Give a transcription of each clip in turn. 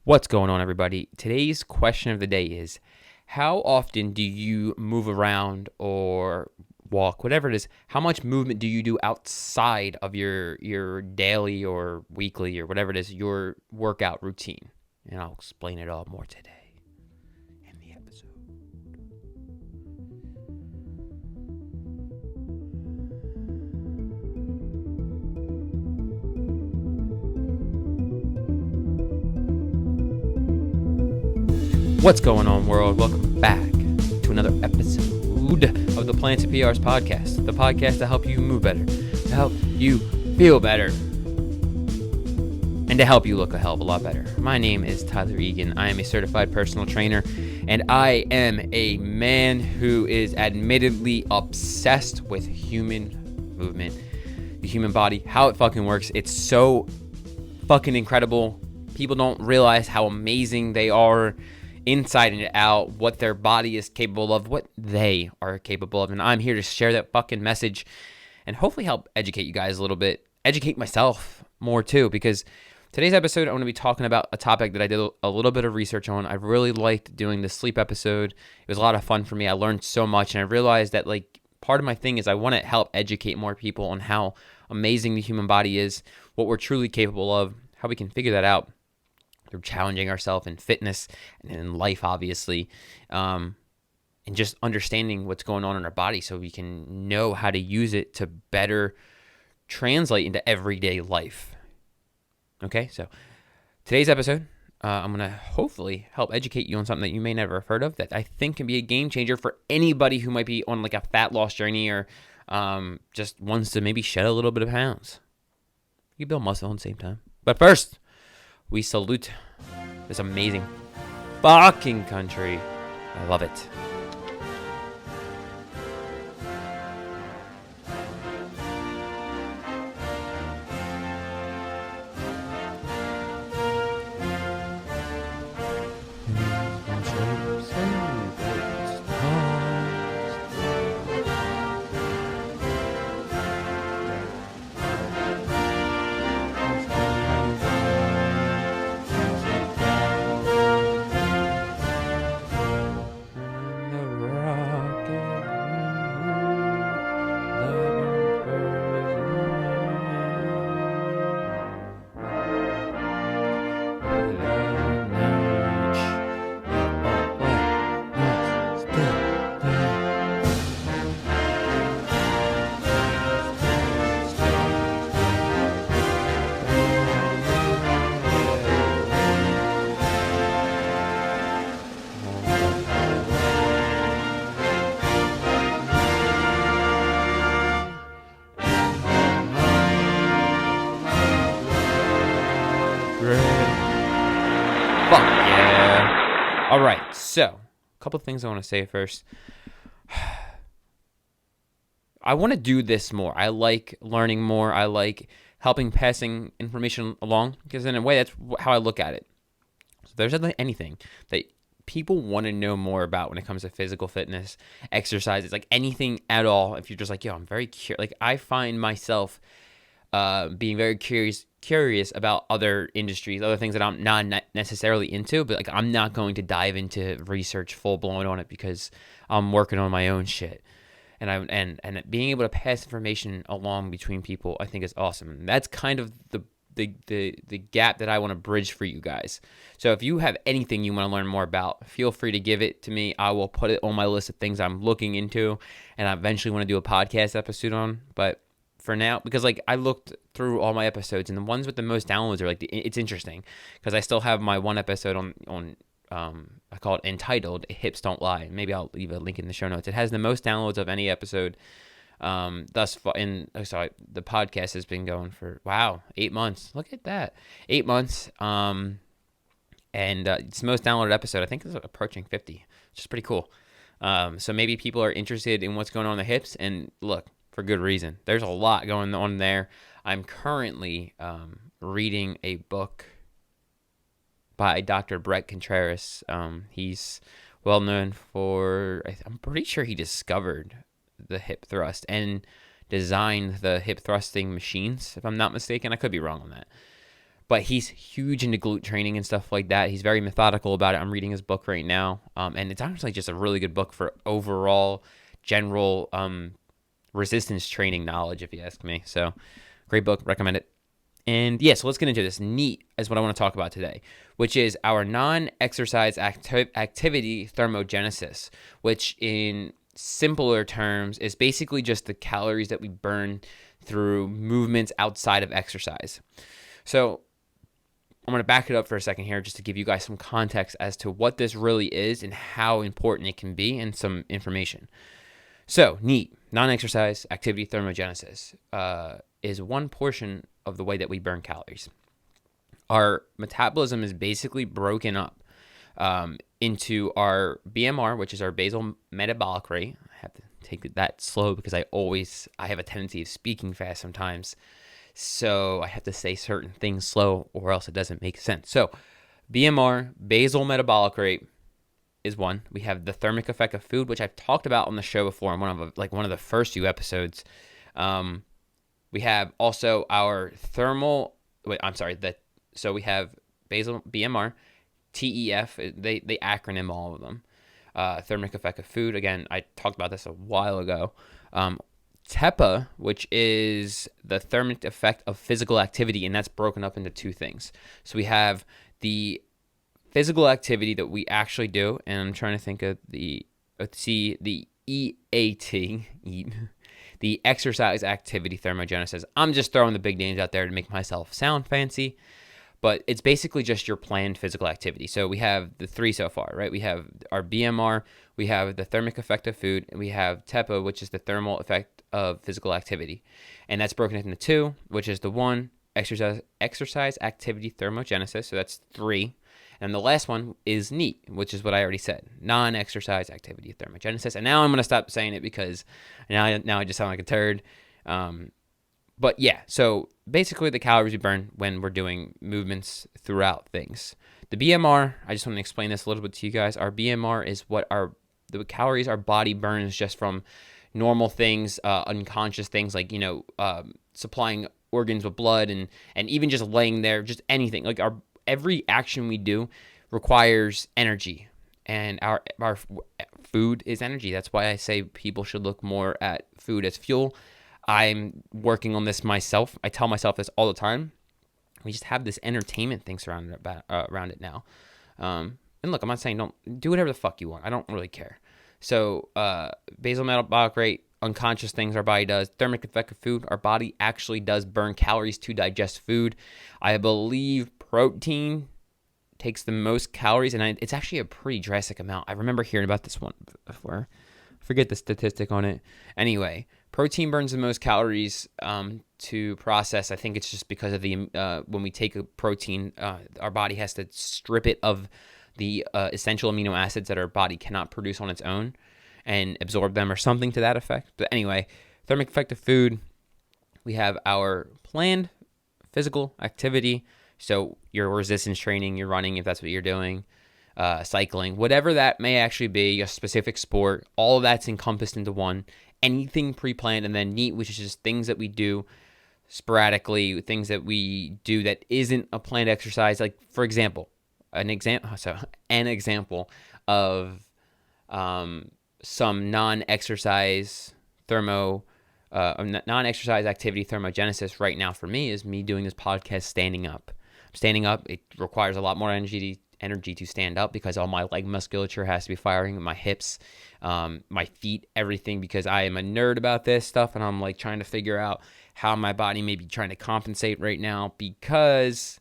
What's going on, everybody? Today's question of the day is, how often do you move around or walk, whatever it is? How much movement do you do outside of your daily or weekly or whatever it is, your workout routine? And I'll explain it all more today in the episode. What's going on, world? Welcome back to another episode of the Plants and PRs podcast, the podcast to help you move better, to help you feel better, and to help you look a hell of a lot better. My name is Tyler Egan. I am a certified personal trainer, and I am a man who is admittedly obsessed with human movement, the human body, how it fucking works. It's so fucking incredible. People don't realize how amazing they are inside and out, what their body is capable of, what they are capable of. And I'm here to share that fucking message and hopefully help educate you guys a little bit, educate myself more too, because today's episode, I want to be talking about a topic that I did a little bit of research on. I really liked doing the sleep episode. It was a lot of fun for me. I learned so much, and I realized that part of my thing is I want to help educate more people on how amazing the human body is, what we're truly capable of, how we can figure that out through challenging ourselves in fitness and in life, obviously, and just understanding what's going on in our body so we can know how to use it to better translate into everyday life. Okay, so today's episode, I'm going to hopefully help educate you on something that you may never have heard of that I think can be a game changer for anybody who might be on a fat loss journey or just wants to maybe shed a little bit of pounds. You build muscle at the same time. But first, we salute this amazing fucking country. I love it. Fuck yeah. All right, so a couple of things I want to say first. I want to do this more. I like learning more. I like passing information along because in a way that's how I look at it. So there's anything that people want to know more about when it comes to physical fitness, exercise. It's anything at all. If you're just yo, I'm very curious. I find myself being very curious about other industries, other things that I'm not necessarily into, but I'm not going to dive into research full blown on it because I'm working on my own shit. And being able to pass information along between people, I think is awesome. And that's kind of the gap that I want to bridge for you guys. So if you have anything you want to learn more about, feel free to give it to me. I will put it on my list of things I'm looking into, and I eventually want to do a podcast episode on. But for now, because I looked through all my episodes, and the ones with the most downloads are it's interesting because I still have my one episode on I call it Untitled, Hips Don't Lie. Maybe I'll leave a link in the show notes. It has the most downloads of any episode thus far. The podcast has been going for 8 months. Look at that, 8 months. And it's the most downloaded episode. I think it's approaching 50, which is pretty cool. So maybe people are interested in what's going on in the hips, and look, for good reason. There's a lot going on there. I'm currently reading a book by Dr. Brett Contreras. He's well known for, I'm pretty sure he discovered the hip thrust and designed the hip thrusting machines, if I'm not mistaken. I could be wrong on that. But he's huge into glute training and stuff like that. He's very methodical about it. I'm reading his book right now. And it's actually just a really good book for overall general resistance training knowledge, if you ask me. So great book. Recommend it. And yeah, so let's get into this. NEAT is what I want to talk about today, which is our non-exercise activity thermogenesis, which in simpler terms is basically just the calories that we burn through movements outside of exercise. So I'm going to back it up for a second here just to give you guys some context as to what this really is and how important it can be and some information. So NEAT, non-exercise activity thermogenesis, is one portion of the way that we burn calories. Our metabolism is basically broken up into our BMR, which is our basal metabolic rate. I have to take that slow because I have a tendency of speaking fast sometimes. So I have to say certain things slow or else it doesn't make sense. So BMR, basal metabolic rate, is one. We have the thermic effect of food, which I've talked about on the show before in one of the first few episodes. We have also our so we have basal BMR, TEF, they acronym all of them. Thermic effect of food, again, I talked about this a while ago. TEPA, which is the thermic effect of physical activity, and that's broken up into two things. So we have the physical activity that we actually do, and I'm trying to think of the EAT, the exercise activity thermogenesis. I'm just throwing the big names out there to make myself sound fancy, but it's basically just your planned physical activity. So we have the three so far, right? We have our BMR, we have the thermic effect of food, and we have TEPA, which is the thermal effect of physical activity. And that's broken into two, which is the one, exercise activity thermogenesis, so that's 3. And the last one is NEAT, which is what I already said, non-exercise activity thermogenesis. And now I'm going to stop saying it because now I just sound like a turd. But yeah, so basically the calories we burn when we're doing movements throughout things. The BMR, I just want to explain this a little bit to you guys. Our BMR is the calories our body burns just from normal things, unconscious things like, supplying organs with blood and even just laying there, just anything. Like every action we do requires energy, and our food is energy. That's why I say people should look more at food as fuel. I'm working on this myself. I tell myself this all the time. We just have this entertainment thing surrounded around it now. And look, I'm not saying don't do whatever the fuck you want. I don't really care. So basal metabolic rate, unconscious things our body does. Thermic effect of food, our body actually does burn calories to digest food. I believe protein takes the most calories, and it's actually a pretty drastic amount. I remember hearing about this one before. Forget the statistic on it. Anyway, protein burns the most calories to process. I think it's just because of when we take a protein, our body has to strip it of the essential amino acids that our body cannot produce on its own and absorb them or something to that effect. But anyway, thermic effect of food, we have our planned physical activity. So your resistance training, you're running if that's what you're doing, cycling, whatever that may actually be, a specific sport, all of that's encompassed into one. Anything pre-planned, and then NEAT, which is just things that we do sporadically, things that we do that isn't a planned exercise. Like, for example, an example of some non-exercise non-exercise activity thermogenesis right now for me is me doing this podcast standing up. Standing up, it requires a lot more energy to stand up because all my leg musculature has to be firing, my hips, my feet, everything, because I am a nerd about this stuff, and I'm like trying to figure out how my body may be trying to compensate right now, because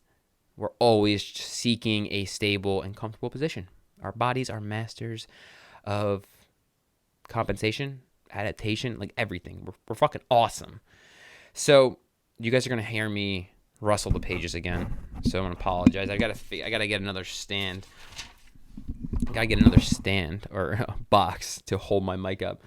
we're always seeking a stable and comfortable position. Our bodies are masters of compensation, adaptation, like everything. We're fucking awesome. So you guys are going to hear me rustle the pages again, so I'm gonna apologize. I gotta get another stand. Gotta get another stand or a box to hold my mic up.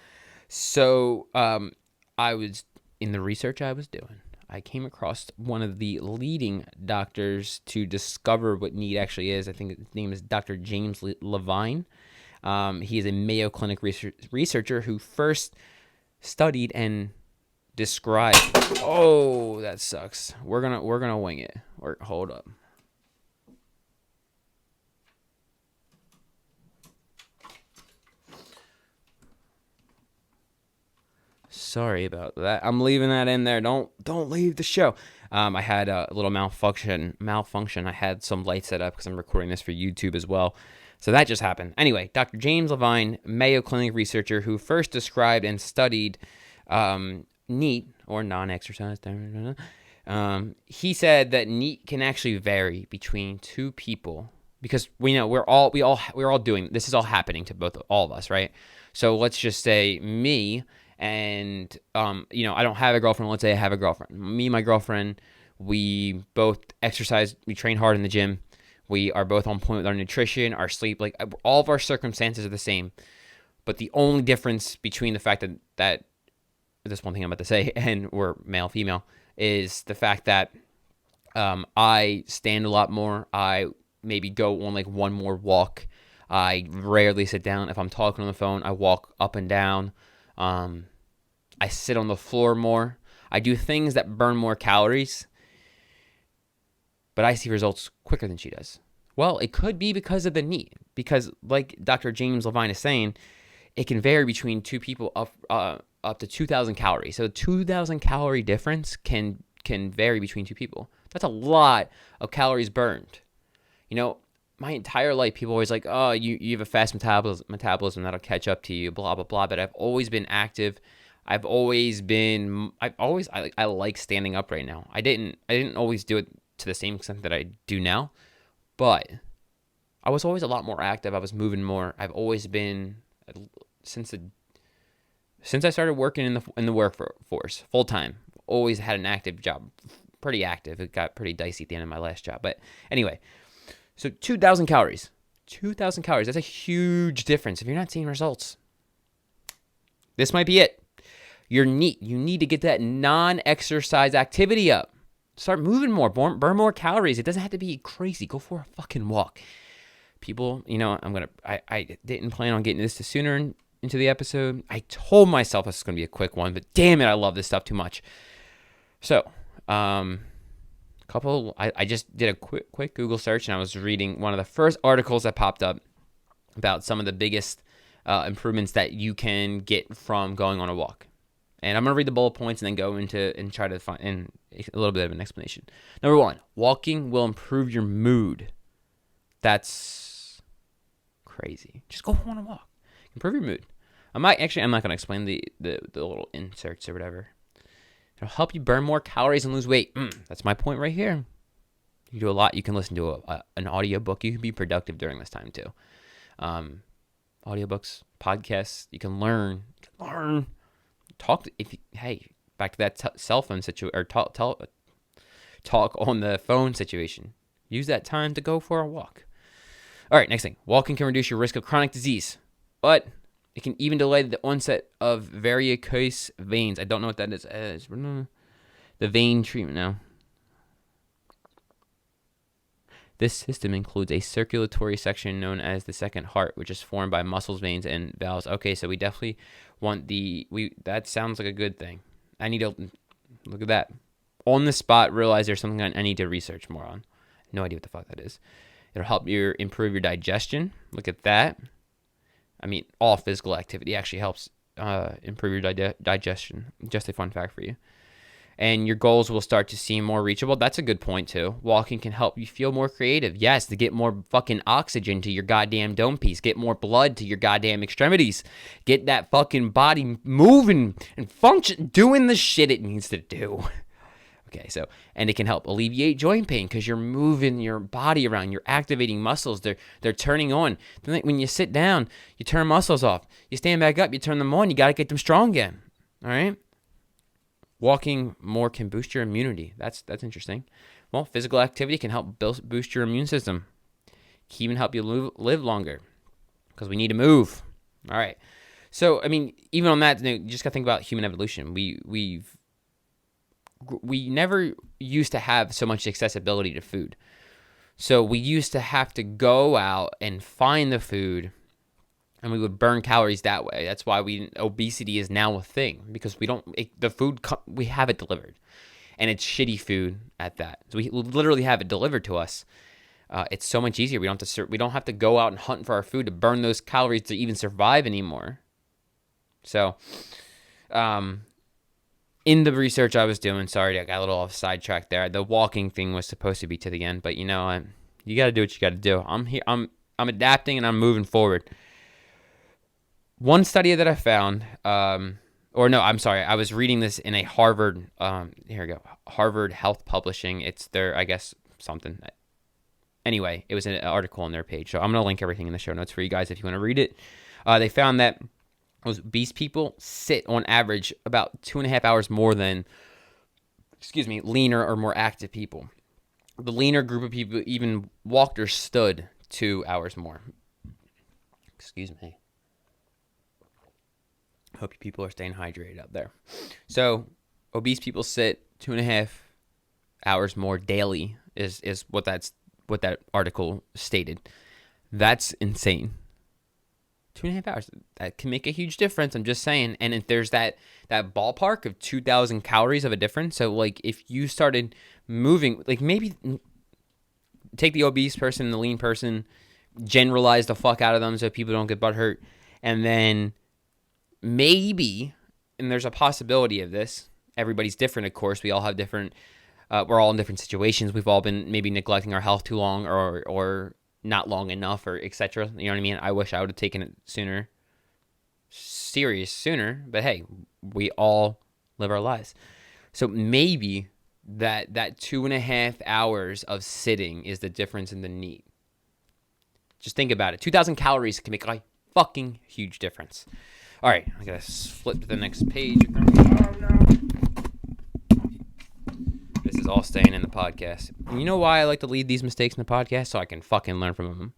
So I was in the research I was doing, I came across one of the leading doctors to discover what NEAT actually is. I think his name is Dr. James Levine. He is a Mayo Clinic researcher who first studied and described. Oh, that sucks. We're gonna wing it. Hold up. Sorry about that. I'm leaving that in there. Don't leave the show. I had a little malfunction. I had some lights set up because I'm recording this for YouTube as well. So that just happened. Anyway, Dr. James Levine, Mayo Clinic researcher who first described and studied NEAT, or non-exercise. He said that NEAT can actually vary between two people because we know we're all doing this. Is all happening to all of us, right? So let's just say me and I don't have a girlfriend. Let's say I have a girlfriend. Me and my girlfriend, we both exercise. We train hard in the gym. We are both on point with our nutrition, our sleep. Like all of our circumstances are the same, but the only difference between the fact that this one thing I'm about to say, and we're male, female, is the fact that I stand a lot more. I maybe go on like one more walk. I rarely sit down. If I'm talking on the phone, I walk up and down. I sit on the floor more. I do things that burn more calories, but I see results quicker than she does. Well, it could be because of the NEAT. Because like Dr. James Levine is saying, it can vary between two people up to 2,000 calories. So 2,000 calorie difference can vary between two people. That's a lot of calories burned. My entire life, people always like, oh, you have a fast metabolism that'll catch up to you, blah, blah, blah. But I've always been active. I like standing up right now. I didn't always do it to the same extent that I do now, but I was always a lot more active. I was moving more. I've always been, since I started working in the workforce full time, always had an active job, pretty active. It got pretty dicey at the end of my last job, but anyway. So 2,000 calories. 2,000 calories. That's a huge difference if you're not seeing results. This might be it. You're NEAT. You need to get that non-exercise activity up. Start moving more. Burn more calories. It doesn't have to be crazy. Go for a fucking walk. People, I didn't plan on getting this sooner into the episode. I told myself this was going to be a quick one, but damn it, I love this stuff too much. So, I just did a quick Google search, and I was reading one of the first articles that popped up about some of the biggest improvements that you can get from going on a walk. And I'm going to read the bullet points and then go into and try to find a little bit of an explanation. Number 1, walking will improve your mood. That's crazy. Just go on a walk. Improve your mood. I'm not going to explain the little inserts or whatever. It'll help you burn more calories and lose weight. That's my point right here. You do a lot. You can listen to an audiobook. You can be productive during this time too. Audiobooks, podcasts. You can learn. Talk. Back to that cell phone situation or talk on the phone situation. Use that time to go for a walk. All right, next thing. Walking can reduce your risk of chronic disease, but it can even delay the onset of varicose veins. I don't know what that is. The vein treatment now. This system includes a circulatory section known as the second heart, which is formed by muscles, veins, and valves. Okay, so we definitely want that sounds like a good thing. I need to look at that. On the spot, realize there's something I need to research more on. No idea what the fuck that is. It'll help you improve your digestion. Look at that. All physical activity actually helps improve your digestion. Just a fun fact for you. And your goals will start to seem more reachable. That's a good point, too. Walking can help you feel more creative. Yes, to get more fucking oxygen to your goddamn dome piece. Get more blood to your goddamn extremities. Get that fucking body moving and function, doing the shit it needs to do. Okay, and it can help alleviate joint pain because you're moving your body around. You're activating muscles. They're turning on. Then when you sit down, you turn muscles off. You stand back up, you turn them on. You got to get them strong again. All right? Walking more can boost your immunity. That's interesting. Well, physical activity can help boost your immune system. Can even help you live longer because we need to move. All right. So, even on that, you just got to think about human evolution. We never used to have so much accessibility to food. So we used to have to go out and find the food, and we would burn calories that way. That's why obesity is now a thing, because we have it delivered, and it's shitty food at that. So we literally have it delivered to us. It's so much easier. We don't have to go out and hunt for our food to burn those calories to even survive anymore. So, in the research I was doing, sorry, I got a little off sidetrack there. The walking thing was supposed to be to the end, but you got to do what you got to do. I'm here. I'm adapting and I'm moving forward. One study that I found, I was reading this in a Harvard. Here we go, Harvard Health Publishing. It's their, I guess, something. Anyway, it was an article on their page, so I'm gonna link everything in the show notes for you guys if you want to read it. They found that obese people sit on average about 2.5 hours more than, leaner or more active people. The leaner group of people even walked or stood 2 hours more. Excuse me. Hope you people are staying hydrated out there. So, obese people sit 2.5 hours more daily is what that article stated. That's insane. 2.5 hours. That can make a huge difference. I'm just saying. And if there's that ballpark of 2,000 calories of a difference, so like if you started moving, like maybe take the obese person and the lean person, generalize the fuck out of them so people don't get butthurt, and then maybe, and there's a possibility of this, everybody's different, of course, we all have different, we're all in different situations, we've all been maybe neglecting our health too long or not long enough, or etc. You know what I mean? I wish I would have taken it sooner, but hey, we all live our lives. So maybe that 2.5 hours of sitting is the difference in the need. Just think about it. 2,000 calories can make a fucking huge difference. All right, I gotta flip to the next page. This is all staying in the podcast. And you know why I like to leave these mistakes in the podcast? So I can fucking learn from them.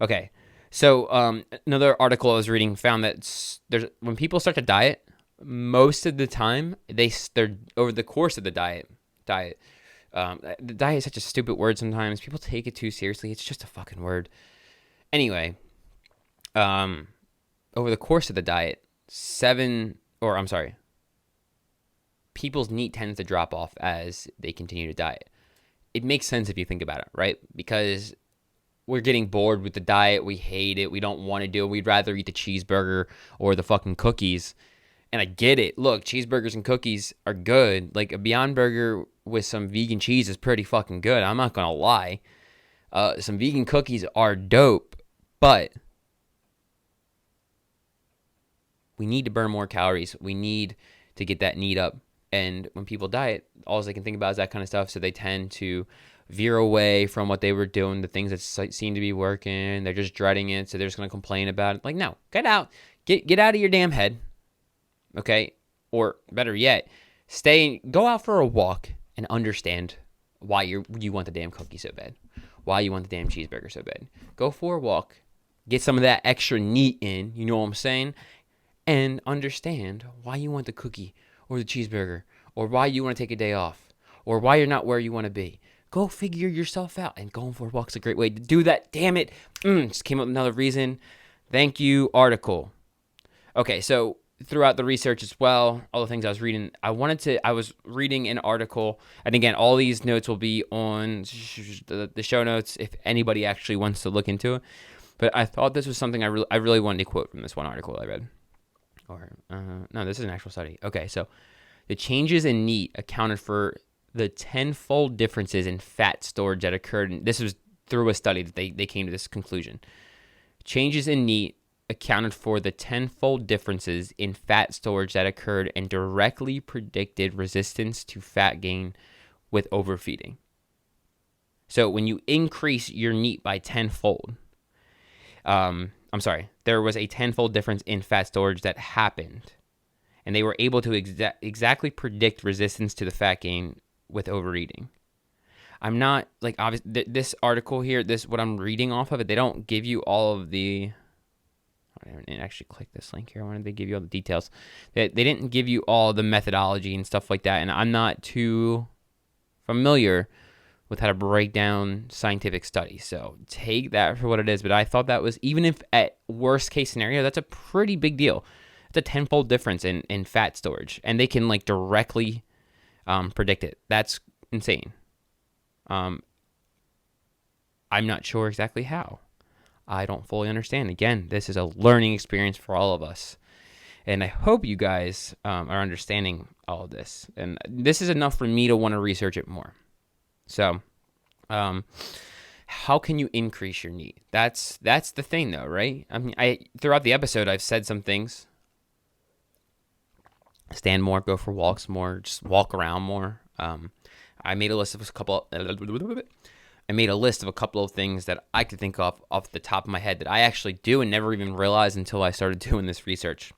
Okay, so another article I was reading found that when people start to diet, most of the time they're over the course of the diet. The diet is such a stupid word sometimes. People take it too seriously. It's just a fucking word. Anyway, over the course of the diet, people's NEAT tends to drop off as they continue to diet. It makes sense if you think about it, right? Because we're getting bored with the diet. We hate it. We don't want to do it. We'd rather eat the cheeseburger or the fucking cookies. And I get it. Look, cheeseburgers and cookies are good. Like a Beyond Burger with some vegan cheese is pretty fucking good. I'm not going to lie. Some vegan cookies are dope, but we need to burn more calories. We need to get that NEAT up. And when people diet, all they can think about is that kind of stuff. So they tend to veer away from what they were doing, the things that seem to be working. They're just dreading it. So they're just going to complain about it. Like, no, get out. Get out of your damn head. Okay? Or better yet, go out for a walk and understand why you want the damn cookie so bad. Why you want the damn cheeseburger so bad. Go for a walk. Get some of that extra NEAT in. You know what I'm saying? And understand why you want the cookie or the cheeseburger, or why you want to take a day off, or why you're not where you want to be. Go figure yourself out, and going for a walk's a great way to do that. Damn it. Just came up with another reason. Thank you, article. Okay, so throughout the research as well, all the things I was reading, I was reading an article, and again, all these notes will be on the show notes if anybody actually wants to look into it. But I thought this was something I really wanted to quote from this one article I read. No, this is an actual study. Okay, so the changes in NEAT accounted for the 10-fold differences in fat storage that occurred. This was through a study that they came to this conclusion. Changes in NEAT accounted for the 10-fold differences in fat storage that occurred and directly predicted resistance to fat gain with overfeeding. So when you increase your NEAT by 10-fold, there was a 10-fold difference in fat storage that happened, and they were able to exactly predict resistance to the fat gain with overeating. I'm not, like, obvious. This article here, what I'm reading off of it, they don't give you all of the, I didn't actually click this link here. I wanted to give you all the details. They didn't give you all the methodology and stuff like that, and I'm not too familiar with how to break down scientific studies. So take that for what it is. But I thought that was, even if at worst case scenario, that's a pretty big deal. It's a 10-fold difference in fat storage. And they can like directly predict it. That's insane. I'm not sure exactly how. I don't fully understand. Again, this is a learning experience for all of us. And I hope you guys are understanding all of this. And this is enough for me to want to research it more. So, how can you increase your NEAT? That's the thing, though, right? I mean, throughout the episode, I've said some things. Stand more, go for walks more, just walk around more. I made a list of a couple of things that I could think of off the top of my head that I actually do and never even realized until I started doing this research.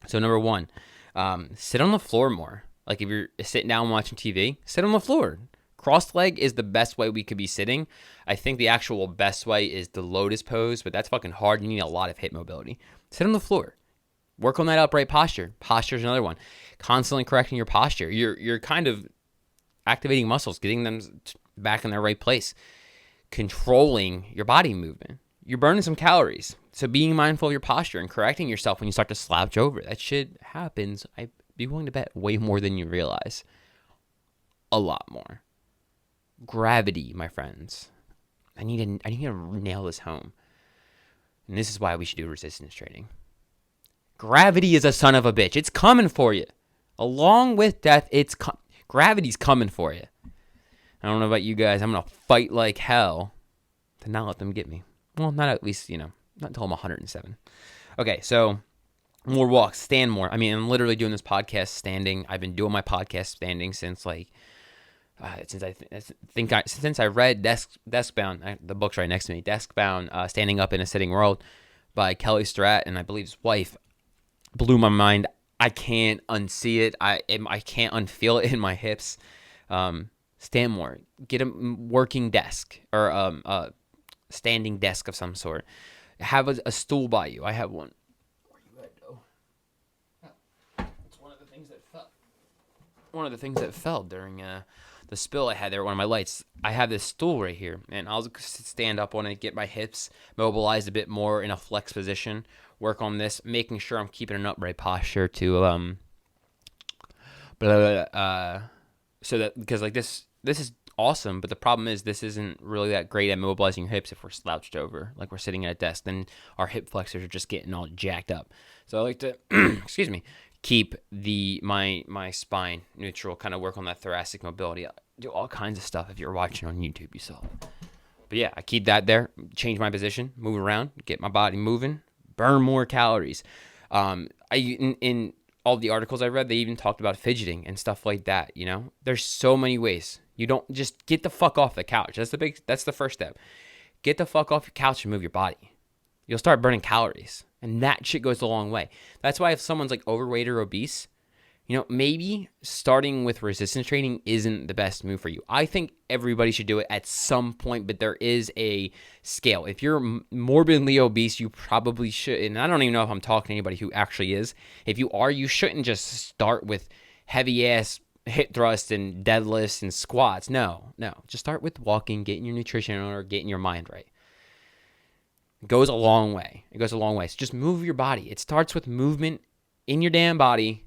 So number one, sit on the floor more. Like if you're sitting down watching TV, sit on the floor. Crossed leg is the best way we could be sitting. I think the actual best way is the lotus pose, but that's fucking hard. You need a lot of hip mobility. Sit on the floor. Work on that upright posture. Posture is another one. Constantly correcting your posture. You're kind of activating muscles, getting them back in their right place. Controlling your body movement. You're burning some calories. So being mindful of your posture and correcting yourself when you start to slouch over. That shit happens. I'd be willing to bet way more than you realize. A lot more. Gravity, my friends. I need to nail this home. And this is why we should do resistance training. Gravity is a son of a bitch. It's coming for you. Along with death, gravity's coming for you. I don't know about you guys. I'm going to fight like hell to not let them get me. Well, not at least, not until I'm 107. Okay, so more walks, stand more. I mean, I'm literally doing this podcast standing. I've been doing my podcast standing since since I read Deskbound, the book's right next to me, Deskbound, Standing Up in a Sitting World by Kelly Starrett, and I believe his wife. Blew my mind. I can't unsee it. I can't unfeel it in my hips. Stand more. Get a working desk or a standing desk of some sort. Have a stool by you. I have one. Where you at, though? It's one of the things that fell during the spill I had there at one of my lights. I have this stool right here, and I'll stand up on it, get my hips mobilized a bit more in a flex position. Work on this, making sure I'm keeping an upright posture to so that, because like this is awesome, but the problem is this isn't really that great at mobilizing your hips if we're slouched over, like we're sitting at a desk. Then our hip flexors are just getting all jacked up. So I like to keep my spine neutral, kind of work on that thoracic mobility. I do all kinds of stuff. If you're watching on YouTube, you saw it. But yeah, I keep that there, change my position, move around, get my body moving. Burn more calories. In all the articles I read, they even talked about fidgeting and stuff like that. There's so many ways. You don't just get the fuck off the couch. That's the first step. Get the fuck off your couch and move your body. You'll start burning calories, and that shit goes a long way. That's why if someone's like overweight or obese, maybe starting with resistance training isn't the best move for you. I think everybody should do it at some point, but there is a scale. If you're morbidly obese, you probably should. And I don't even know if I'm talking to anybody who actually is. If you are, you shouldn't just start with heavy ass hip thrusts and deadlifts and squats. No. Just start with walking, getting your nutrition in order, getting your mind right. It goes a long way. So just move your body. It starts with movement in your damn body.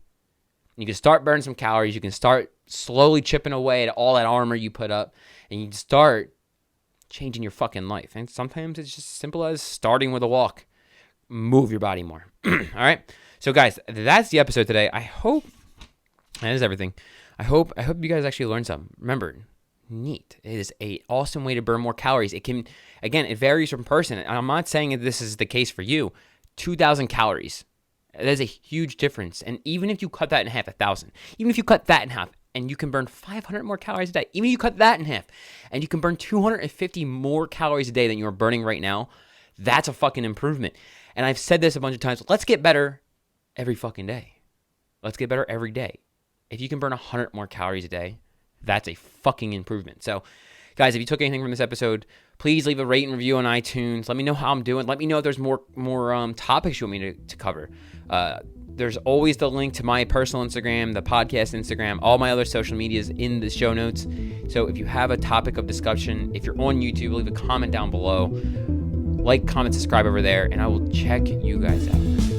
You can start burning some calories. You can start slowly chipping away at all that armor you put up. And you can start changing your fucking life. And sometimes it's just as simple as starting with a walk. Move your body more. All right? So, guys, that's the episode today. I hope that is everything. I hope you guys actually learned something. Remember, NEAT is an awesome way to burn more calories. It can, again, it varies from person. I'm not saying that this is the case for you. 2,000 calories. There's a huge difference. And even if you cut that in half, 1,000, even if you cut that in half and you can burn 500 more calories a day, even if you cut that in half and you can burn 250 more calories a day than you're burning right now, that's a fucking improvement. And I've said this a bunch of times. Let's get better every fucking day. Let's get better every day. If you can burn 100 more calories a day, that's a fucking improvement. So, guys, if you took anything from this episode, please leave a rate and review on iTunes. Let me know how I'm doing. Let me know if there's more topics you want me to cover. There's always the link to my personal Instagram, the podcast Instagram, all my other social medias in the show notes. So if you have a topic of discussion, if you're on YouTube, leave a comment down below. Like, comment, subscribe over there, and I will check you guys out.